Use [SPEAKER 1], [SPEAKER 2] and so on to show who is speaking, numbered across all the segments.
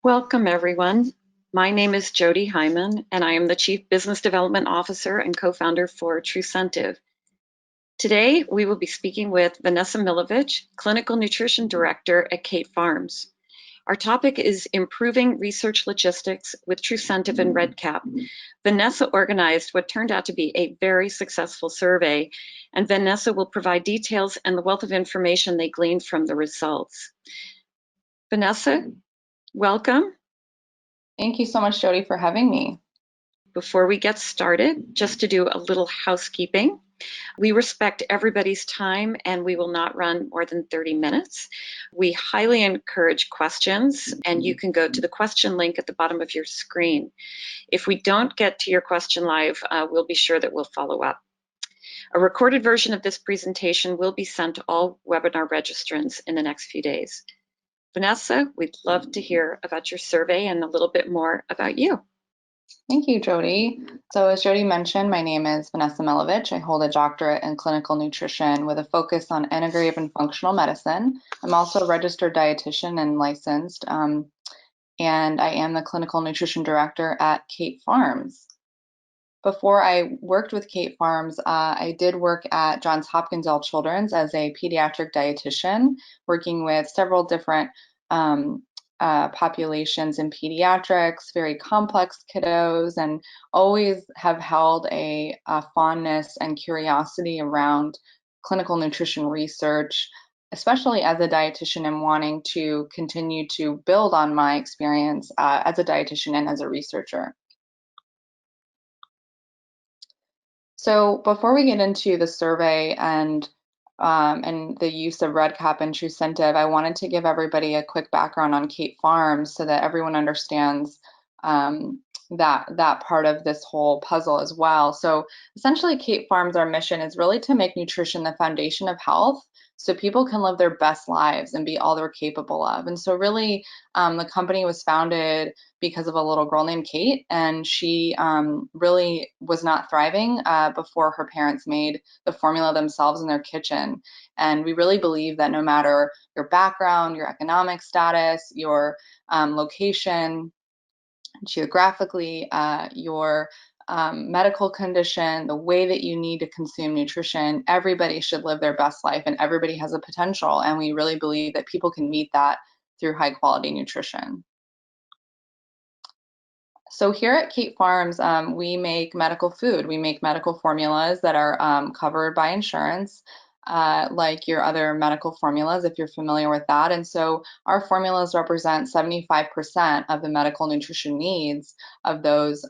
[SPEAKER 1] Welcome, everyone. My name is Jody Hyman, and I am the Chief Business Development Officer and co-founder for TruCentive. Today, we will be speaking with Vanessa Millovich, Clinical Nutrition Director at Kate Farms. Our topic is improving research logistics with TruCentive and REDCap. Vanessa organized what turned out to be a very successful survey, and Vanessa will provide details and the wealth of information they gleaned from the results. Vanessa, welcome.
[SPEAKER 2] Thank you so much, Jody, for having me.
[SPEAKER 1] Before we get started, just to do a little housekeeping, we respect everybody's time and we will not run more than 30 minutes. We highly encourage questions, and you can go to the question link at the bottom of your screen. If we don't get to your question live, we'll be sure that we'll follow up. A recorded version of this presentation will be sent to all webinar registrants in the next few days. Vanessa, we'd love to hear about your survey and a little bit more about you.
[SPEAKER 2] Thank you, Jody. So as Jody mentioned, my name is Vanessa Millovich. I hold a doctorate in clinical nutrition with a focus on integrative and functional medicine. I'm also a registered dietitian and licensed, and I am the clinical nutrition director at Kate Farms. Before I worked with Kate Farms, I did work at Johns Hopkins All Children's as a pediatric dietitian, working with several different populations in pediatrics, very complex kiddos, and always have held a fondness and curiosity around clinical nutrition research, especially as a dietitian and wanting to continue to build on my experience as a dietitian and as a researcher. So before we get into the survey and the use of REDCap and TruCentive, I wanted to give everybody a quick background on Kate Farms so that everyone understands that part of this whole puzzle as well. So essentially, Kate Farms, our mission is really to make nutrition the foundation of health so people can live their best lives and be all they're capable of. And so really, the company was founded because of a little girl named Kate, and she really was not thriving before her parents made the formula themselves in their kitchen. And we really believe that no matter your background, your economic status, your location, geographically, your medical condition, the way that you need to consume nutrition, everybody should live their best life and everybody has a potential. And we really believe that people can meet that through high quality nutrition. So here at Kate Farms, we make medical food. We make medical formulas that are covered by insurance, like your other medical formulas, if you're familiar with that. And so our formulas represent 75% of the medical nutrition needs of those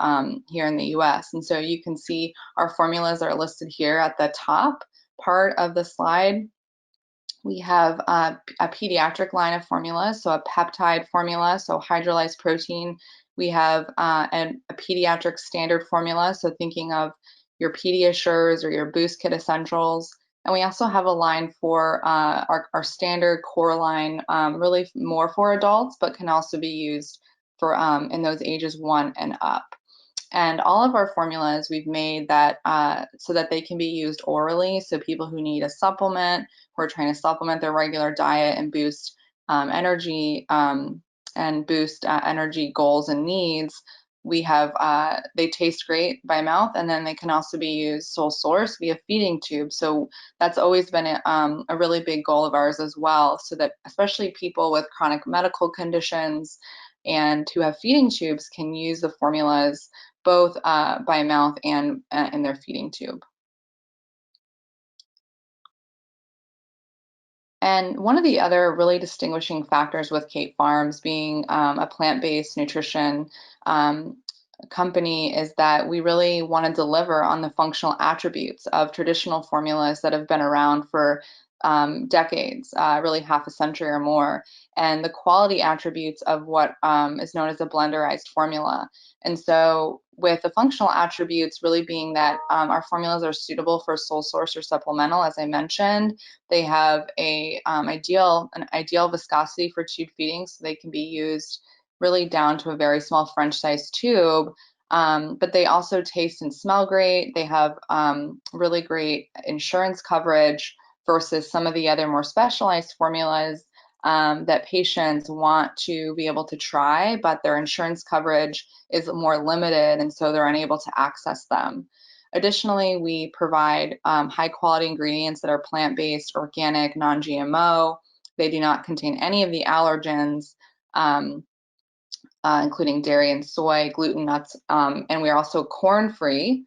[SPEAKER 2] here in the US. And so you can see our formulas are listed here at the top part of the slide. We have a pediatric line of formulas, so a peptide formula, so hydrolyzed protein. We have a pediatric standard formula, so thinking of your Pediasures or your Boost Kit Essentials. And we also have a line for our standard core line, really more for adults, but can also be used for in those ages 1 and up. And all of our formulas we've made that so that they can be used orally. So people who need a supplement, who are trying to supplement their regular diet and boost energy and boost energy goals and needs, we have they taste great by mouth, and then they can also be used sole source via feeding tube. So that's always been a really big goal of ours as well, so that especially people with chronic medical conditions and who have feeding tubes can use the formulas both by mouth and in their feeding tube. And one of the other really distinguishing factors with Kate Farms being a plant-based nutrition company is that we really want to deliver on the functional attributes of traditional formulas that have been around for decades, really half a century or more, and the quality attributes of what is known as a blenderized formula. And so with the functional attributes really being that our formulas are suitable for sole source or supplemental, as I mentioned. They have an ideal viscosity for tube feeding, so they can be used really down to a very small French-sized tube. But they also taste and smell great. They have really great insurance coverage versus some of the other more specialized formulas that patients want to be able to try, but their insurance coverage is more limited, and so they're unable to access them. Additionally, we provide high quality ingredients that are plant-based, organic, non-GMO. They do not contain any of the allergens, including dairy and soy, gluten, nuts, and we are also corn-free.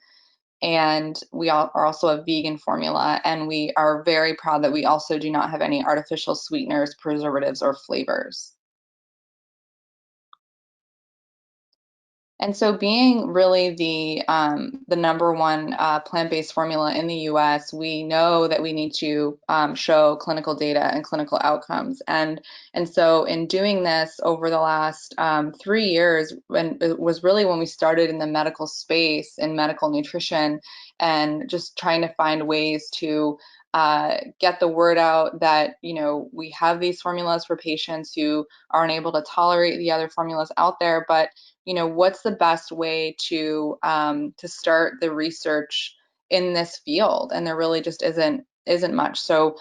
[SPEAKER 2] And we are also a vegan formula, and we are very proud that we also do not have any artificial sweeteners, preservatives, or flavors. And so being really the number one plant-based formula in the US, we know that we need to show clinical data and clinical outcomes. And so in doing this over the last 3 years, when it was really when we started in the medical space, in medical nutrition, and just trying to find ways to get the word out that, you know, we have these formulas for patients who aren't able to tolerate the other formulas out there, but you know, what's the best way to start the research in this field? And there really just isn't much. So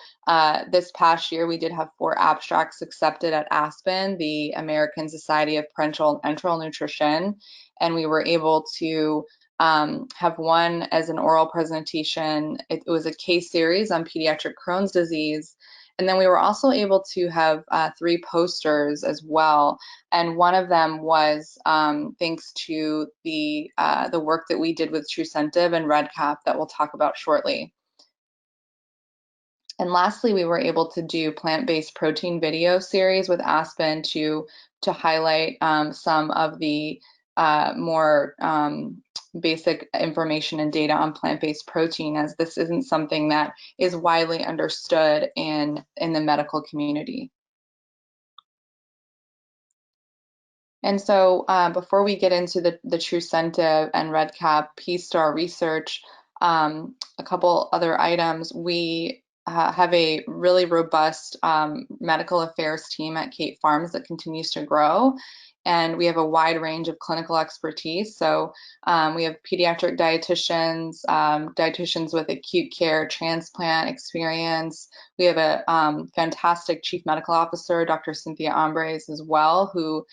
[SPEAKER 2] this past year, we did have 4 abstracts accepted at ASPEN, the American Society of Parenteral and Enteral Nutrition, and we were able to have one as an oral presentation. It was a case series on pediatric Crohn's disease. And then we were also able to have 3 posters as well. And one of them was thanks to the work that we did with TruCentive and REDCap that we'll talk about shortly. And lastly, we were able to do plant-based protein video series with Aspen to highlight some of the more basic information and data on plant-based protein, as this isn't something that is widely understood in the medical community. And so before we get into the TruCentive and REDCap P-STAR research, a couple other items. We have a really robust medical affairs team at Kate Farms that continues to grow. And we have a wide range of clinical expertise. So we have pediatric dietitians, dietitians with acute care transplant experience. We have a fantastic chief medical officer, Dr. Cynthia Ambres, as well, who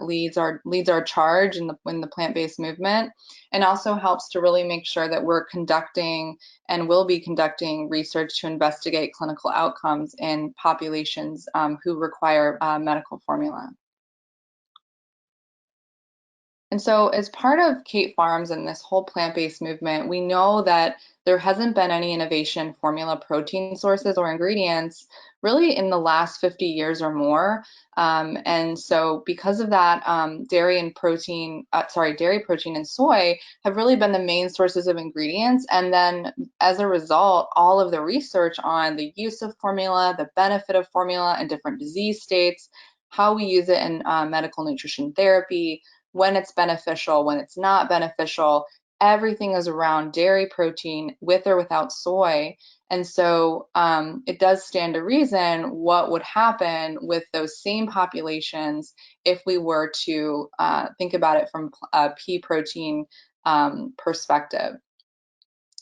[SPEAKER 2] leads our charge in the plant-based movement, and also helps to really make sure that we're conducting and will be conducting research to investigate clinical outcomes in populations who require medical formula. And so as part of Kate Farms and this whole plant-based movement, we know that there hasn't been any innovation formula protein sources or ingredients really in the last 50 years or more. And so because of that, dairy protein and soy have really been the main sources of ingredients. And then as a result, all of the research on the use of formula, the benefit of formula in different disease states, how we use it in medical nutrition therapy, when it's beneficial, when it's not beneficial, everything is around dairy protein with or without soy. And so it does stand to reason what would happen with those same populations if we were to think about it from a pea protein perspective.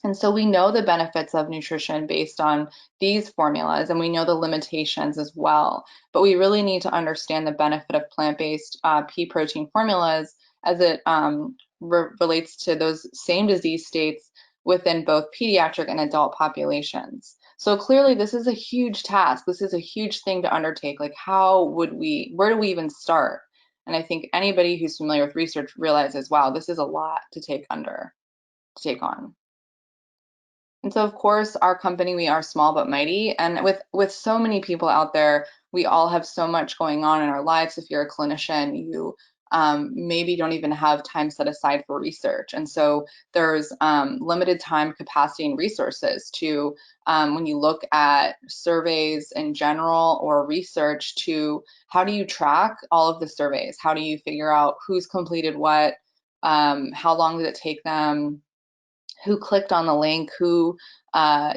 [SPEAKER 2] And so we know the benefits of nutrition based on these formulas, and we know the limitations as well. But we really need to understand the benefit of plant-based pea protein formulas as it relates to those same disease states within both pediatric and adult populations. So clearly this is a huge task. This is a huge thing to undertake. Like where do we even start? And I think anybody who's familiar with research realizes, wow, this is a lot to take on. And so, of course, our company, we are small but mighty. And with so many people out there, we all have so much going on in our lives. If you're a clinician, you maybe don't even have time set aside for research. And so there's limited time, capacity, and resources to, when you look at surveys in general or research, to how do you track all of the surveys? How do you figure out who's completed what? How long did it take them? Who clicked on the link, who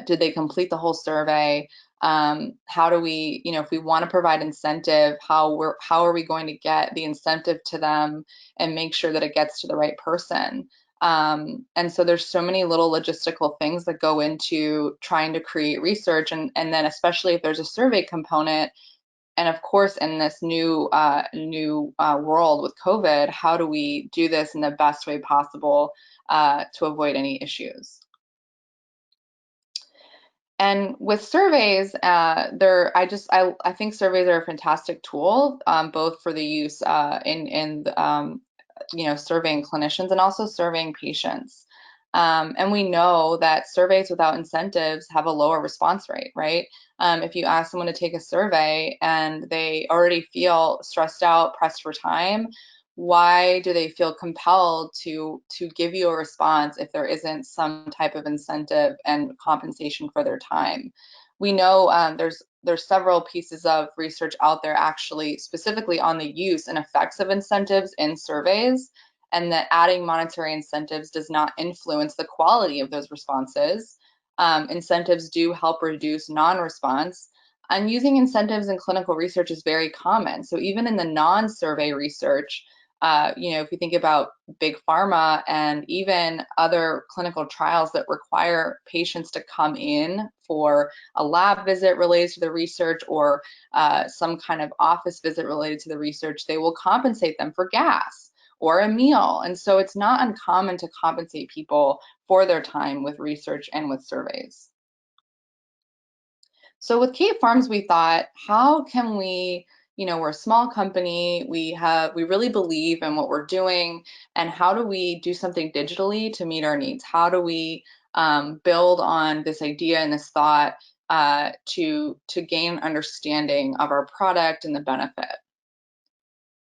[SPEAKER 2] did they complete the whole survey, how do we, if we want to provide incentive, how are we going to get the incentive to them and make sure that it gets to the right person. And so there's so many little logistical things that go into trying to create research, and then especially if there's a survey component, And of course, in this new world with COVID, how do we do this in the best way possible to avoid any issues? And with surveys, I think surveys are a fantastic tool, both for the use in surveying clinicians and also surveying patients. And we know that surveys without incentives have a lower response rate, right? If you ask someone to take a survey and they already feel stressed out, pressed for time, why do they feel compelled to give you a response if there isn't some type of incentive and compensation for their time? We know there's several pieces of research out there actually specifically on the use and effects of incentives in surveys, and that adding monetary incentives does not influence the quality of those responses. Incentives do help reduce non-response, and using incentives in clinical research is very common. So even in the non-survey research, if you think about big pharma and even other clinical trials that require patients to come in for a lab visit related to the research or some kind of office visit related to the research, they will compensate them for gas or a meal. And so it's not uncommon to compensate people for their time with research and with surveys. So with Kate Farms, we thought, how can we, we're a small company, we really believe in what we're doing, and how do we do something digitally to meet our needs? How do we build on this idea and this thought to gain understanding of our product and the benefit?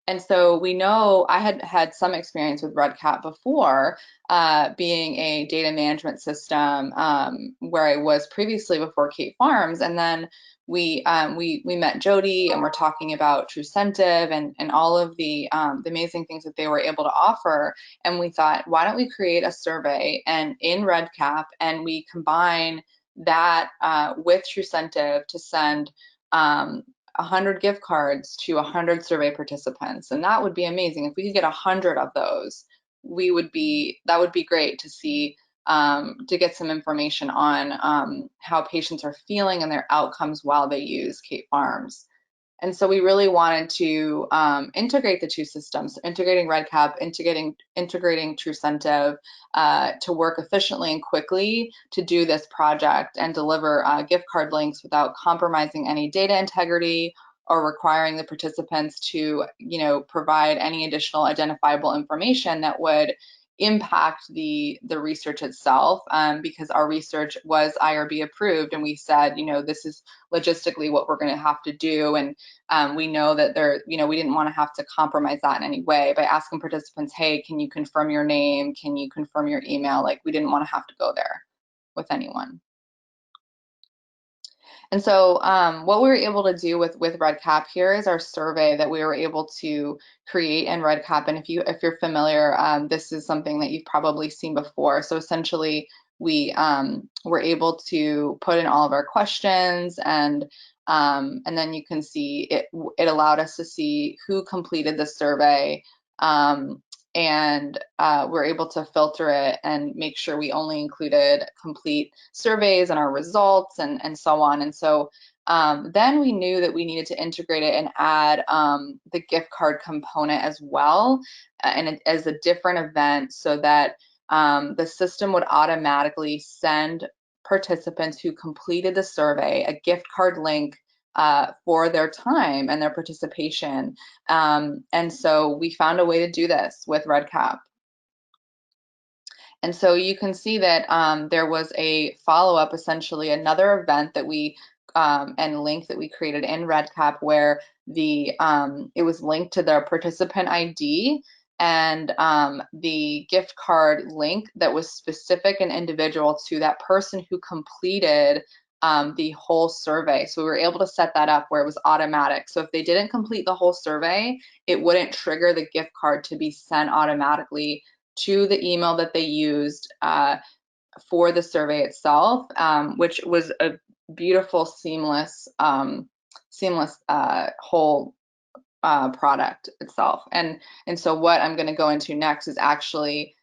[SPEAKER 2] And so we know I had had some experience with REDCap before, being a data management system where I was previously before Kate Farms, and then we met Jody and we're talking about TruCentive and all of the amazing things that they were able to offer, and we thought, why don't we create a survey and in REDCap and we combine that with TruCentive to send 100 gift cards to 100 survey participants, and that would be amazing. If we could get 100 of those, that would be great to see, to get some information on how patients are feeling and their outcomes while they use Kate Farms. And so we really wanted to integrate the two systems, integrating REDCap, integrating TruCentive to work efficiently and quickly to do this project and deliver gift card links without compromising any data integrity or requiring the participants to, provide any additional identifiable information that would impact the research itself, because our research was IRB approved, and we said, this is logistically what we're going to have to do, and we know that we didn't want to have to compromise that in any way by asking participants, hey, can you confirm your name? Can you confirm your email? Like, we didn't want to have to go there with anyone. And so what we were able to do with REDCap, here is our survey that we were able to create in REDCap. And if you're familiar, this is something that you've probably seen before. So essentially, we were able to put in all of our questions, and then you can see it allowed us to see who completed the survey. And we're able to filter it and make sure we only included complete surveys and our results and so on. And so then we knew that we needed to integrate it and add the gift card component as well, and as a different event, so that the system would automatically send participants who completed the survey a gift card link for their time and their participation. And so we found a way to do this with REDCap. And so you can see that there was a follow-up, essentially another event that we and link that we created in REDCap, where it was linked to their participant ID and the gift card link that was specific and individual to that person who completed the whole survey. So we were able to set that up where it was automatic. So if they didn't complete the whole survey, it wouldn't trigger the gift card to be sent automatically to the email that they used for the survey itself, which was a beautiful, seamless whole product itself. And so what I'm going to go into next is actually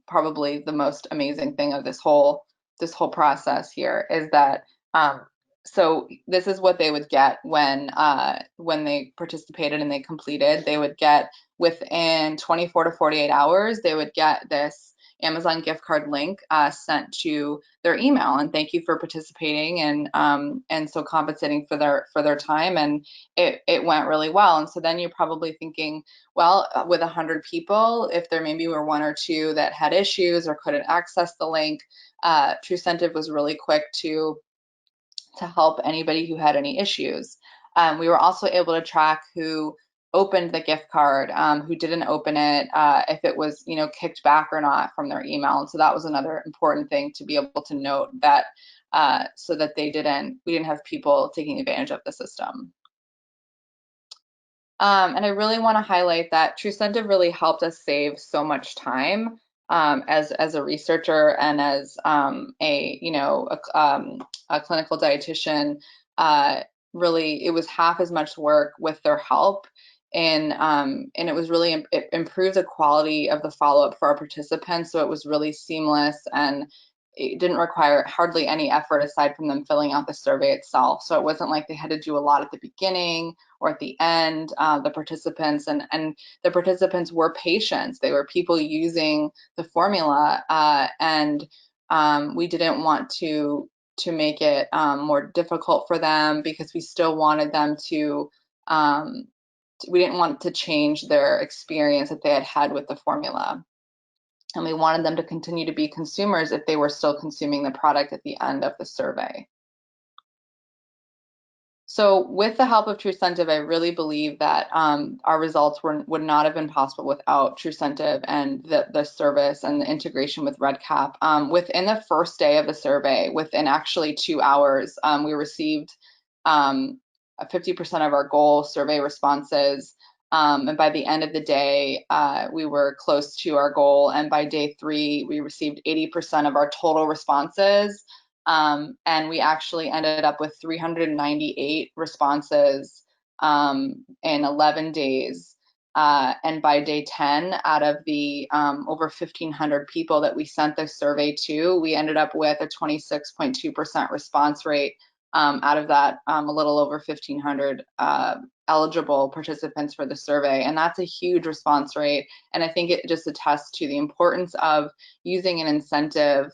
[SPEAKER 2] probably the most amazing thing of this whole process here, is that So this is what they would get when they participated and they completed. They would get within 24 to 48 hours, they would get this Amazon gift card link sent to their email, and thank you for participating and so compensating for their time. And it went really well. And so then you're probably thinking, well, with 100 people, if there maybe were one or two that had issues or couldn't access the link, TruCentive was really quick to help anybody who had any issues. We were also able to track who opened the gift card, who didn't open it, if it was, kicked back or not from their email. And so that was another important thing to be able to note, that so that we didn't have people taking advantage of the system. And I really want to highlight that TruCentive really helped us save so much time, as a researcher and as a clinical dietitian. Really, it was half as much work with their help, and it was really, it improved the quality of the follow-up for our participants. So it was really seamless, and it didn't require hardly any effort aside from them filling out the survey itself. So it wasn't like they had to do a lot at the beginning or at the end. The participants and the participants were patients. They were people using the formula, and we didn't want to make it more difficult for them, because we still wanted them to. We didn't want to change their experience that they had had with the formula. And we wanted them to continue to be consumers if they were still consuming the product at the end of the survey. So with the help of TruCentive, I really believe that our results would not have been possible without TruCentive and the service and the integration with REDCap. Within the first day of the survey, within actually 2 hours, we received 50% of our goal survey responses. And by the end of the day, we were close to our goal. And by day 3, we received 80% of our total responses. And we actually ended up with 398 responses in 11 days. And by day 10, out of the over 1,500 people that we sent the survey to, we ended up with a 26.2% response rate, out of that, a little over 1,500 eligible participants for the survey. And that's a huge response rate. And I think it just attests to the importance of using an incentive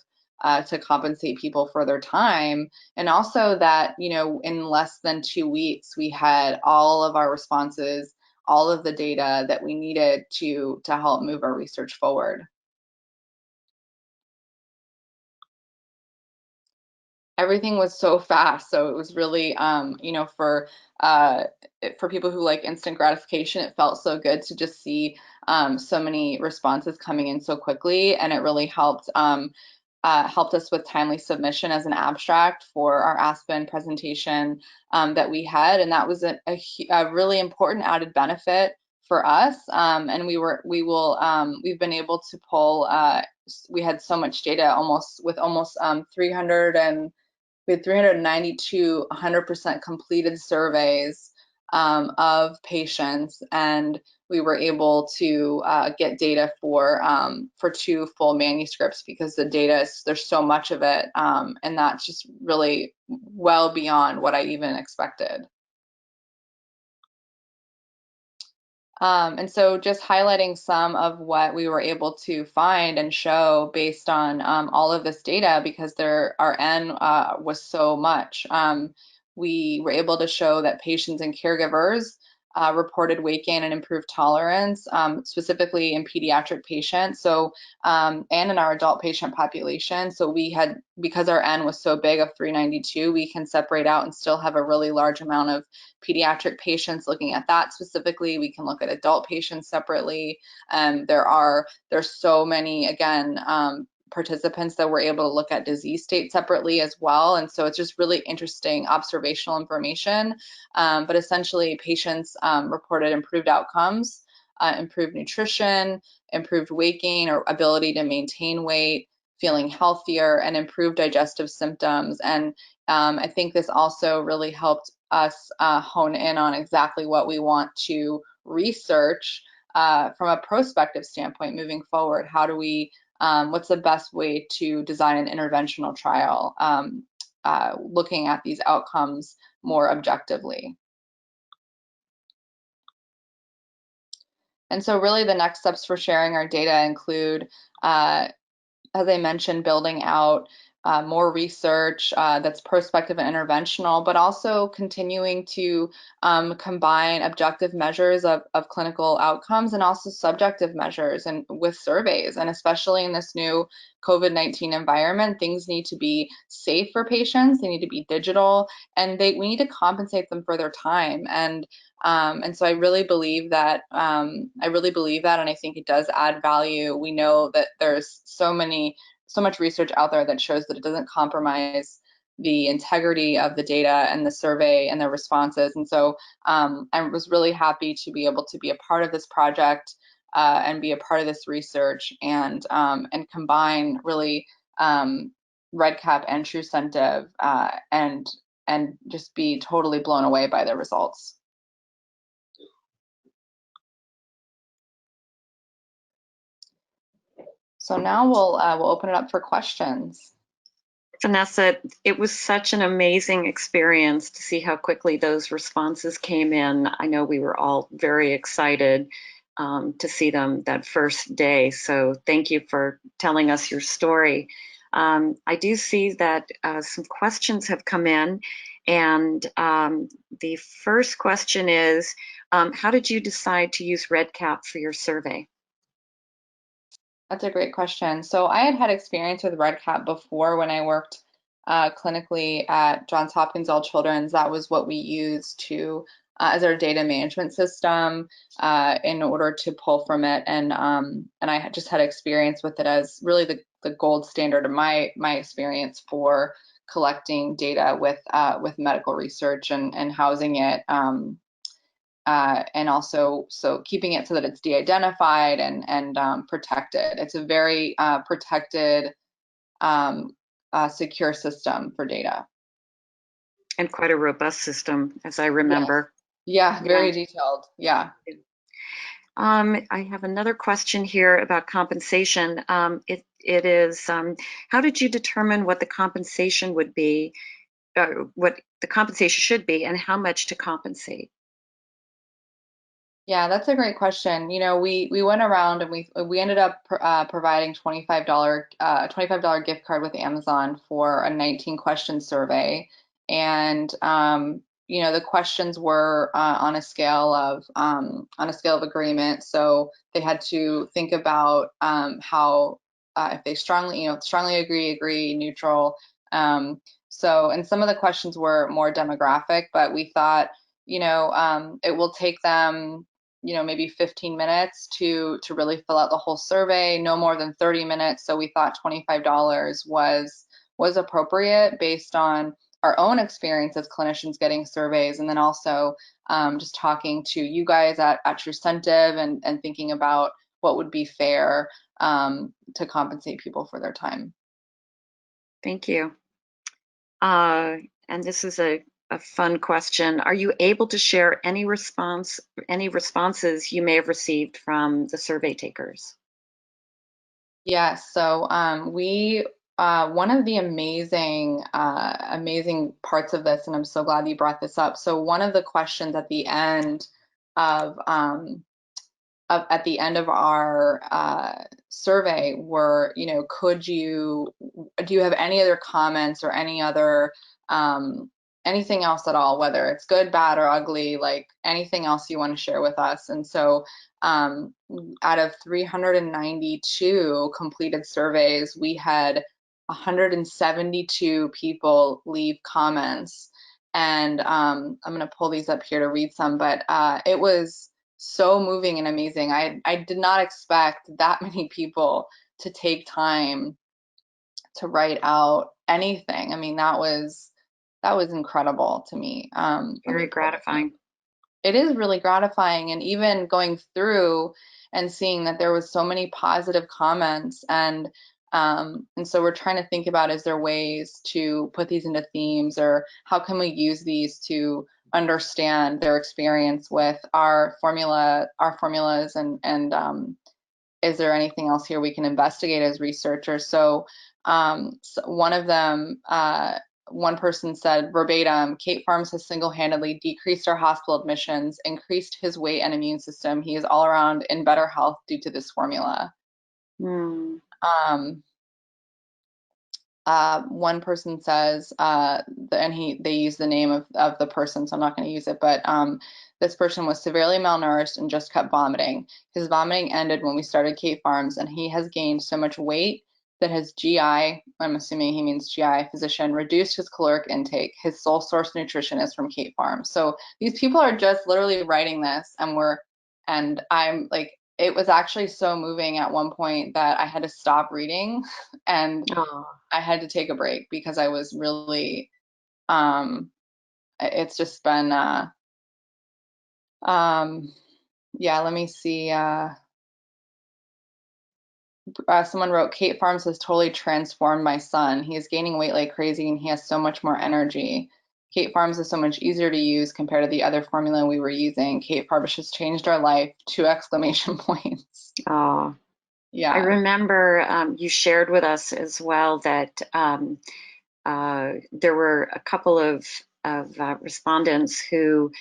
[SPEAKER 2] to compensate people for their time. And also that, in less than 2 weeks, we had all of our responses, all of the data that we needed to help move our research forward. Everything was so fast. So it was really, for people who like instant gratification, it felt so good to just see so many responses coming in so quickly. And it really helped us with timely submission as an abstract for our Aspen presentation that we had. And that was a really important added benefit for us. And we've been able to pull, we had so much data, almost 392 100% completed surveys of patients, and we were able to get data for 2 full manuscripts, because the data there's so much of it, and that's just really well beyond what I even expected. And so just highlighting some of what we were able to find and show based on all of this data, because our N was so much. We were able to show that patients and caregivers reported weight gain and improved tolerance, specifically in pediatric patients, and in our adult patient population. So because our N was so big of 392, we can separate out and still have a really large amount of pediatric patients. Looking at that specifically, we can look at adult patients separately. There's so many, again, participants that were able to look at disease state separately as well. And so it's just really interesting observational information. But essentially, patients reported improved outcomes, improved nutrition, improved weight gain or ability to maintain weight, feeling healthier, and improved digestive symptoms. And I think this also really helped us hone in on exactly what we want to research from a prospective standpoint moving forward. How do we what's the best way to design an interventional trial looking at these outcomes more objectively. And so really the next steps for sharing our data include, as I mentioned, building out more research that's prospective and interventional, but also continuing to combine objective measures of clinical outcomes and also subjective measures and with surveys. And especially in this new COVID-19 environment, things need to be safe for patients, they need to be digital, and we need to compensate them for their time. And so I really believe that, and I think it does add value. We know that there's so much research out there that shows that it doesn't compromise the integrity of the data and the survey and the responses. And so I was really happy to be able to be a part of this project and be a part of this research and combine really REDCap and TruCentive and just be totally blown away by the results. So now we'll open it up for questions.
[SPEAKER 1] Vanessa, it was such an amazing experience to see how quickly those responses came in. I know we were all very excited to see them that first day. So thank you for telling us your story. I do see that some questions have come in. And the first question is, how did you decide to use REDCap for your survey?
[SPEAKER 2] That's a great question. So I had experience with REDCap before when I worked clinically at Johns Hopkins All Children's. That was what we used to as our data management system in order to pull from it. And I just had experience with it as really the gold standard of my experience for collecting data with medical research and housing it. And also keeping it so that it's de-identified and protected. It's a very protected, secure system for data.
[SPEAKER 1] And quite a robust system, as I remember.
[SPEAKER 2] Yeah, very detailed. Yeah.
[SPEAKER 1] I have another question here about compensation. It is, how did you determine what the compensation would be, what the compensation should be, and how much to compensate?
[SPEAKER 2] Yeah, that's a great question. You know, we went around and we ended up providing $25 gift card with Amazon for a 19 question survey, and you know, the questions were on a scale of agreement. So they had to think about how if they strongly agree, neutral. And some of the questions were more demographic, but we thought, it will take them maybe 15 minutes to really fill out the whole survey, no more than 30 minutes. So we thought $25 was appropriate based on our own experience as clinicians getting surveys, and then also just talking to you guys at TruCentive and thinking about what would be fair to compensate people for their time.
[SPEAKER 1] Thank you. And this is a fun question. Are you able to share any responses you may have received from the survey takers?
[SPEAKER 2] Yes. So one of the amazing parts of this, and I'm so glad you brought this up. So one of the questions at the end of our survey were, do you have any other comments or any other anything else at all, whether it's good, bad, or ugly, like anything else you want to share with us? And so out of 392 completed surveys, we had 172 people leave comments. And I'm going to pull these up here to read some, but it was so moving and amazing. I did not expect that many people to take time to write out anything. I mean, that was incredible to me.
[SPEAKER 1] Very gratifying.
[SPEAKER 2] It is really gratifying, and even going through and seeing that there was so many positive comments, and so we're trying to think about, is there ways to put these into themes, or how can we use these to understand their experience with our formulas, and is there anything else here we can investigate as researchers? So one of them one person said verbatim, Kate Farms has single-handedly decreased our hospital admissions, increased his weight and immune system. He is all around in better health due to this formula.
[SPEAKER 1] Hmm.
[SPEAKER 2] Um, One person says, they use the name of the person, so I'm not going to use it, but this person was severely malnourished and just kept vomiting. His vomiting ended when we started Kate Farms, and he has gained so much weight that his GI, I'm assuming he means GI physician, reduced his caloric intake. His sole source nutrition is from Kate Farms. So these people are just literally writing this, and I'm like, it was actually so moving at one point that I had to stop reading and
[SPEAKER 1] Oh,
[SPEAKER 2] I had to take a break because I was really, um, it's just been, um, yeah, let me see. Someone wrote, Kate Farms has totally transformed my son. He is gaining weight like crazy and he has so much more energy. Kate Farms is so much easier to use compared to the other formula we were using. Kate Farms has changed our life. Two exclamation points.
[SPEAKER 1] oh. I
[SPEAKER 2] Yeah.
[SPEAKER 1] remember you shared with us as well that there were a couple of respondents who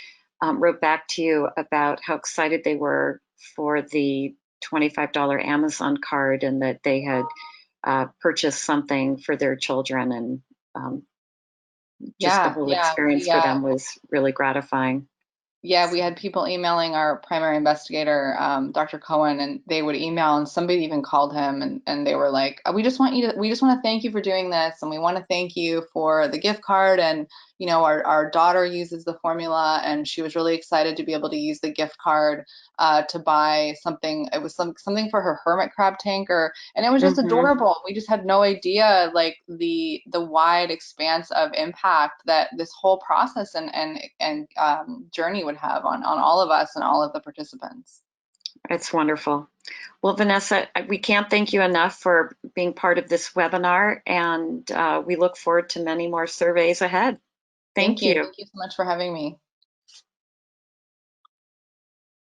[SPEAKER 1] wrote back to you about how excited they were for the $25 Amazon card and that they had purchased something for their children, and um, just the
[SPEAKER 2] Yeah.
[SPEAKER 1] whole
[SPEAKER 2] Yeah.
[SPEAKER 1] experience for them was really gratifying.
[SPEAKER 2] Yeah, we had people emailing our primary investigator, Dr. Cohen, and they would email, and somebody even called him, and they were like, we just want to thank you for doing this, and we want to thank you for the gift card, and our daughter uses the formula, and she was really excited to be able to use the gift card to buy something. It was something for her hermit crab tank, and it was just
[SPEAKER 1] Hmm.
[SPEAKER 2] adorable. We just had no idea like the wide expanse of impact that this whole process and journey would have on all of us and all of the participants.
[SPEAKER 1] It's wonderful. Well, Vanessa, we can't thank you enough for being part of this webinar, and we look forward to many more surveys ahead.
[SPEAKER 2] Thank
[SPEAKER 1] Thank
[SPEAKER 2] you.
[SPEAKER 1] you.
[SPEAKER 2] Thank you so much for having me.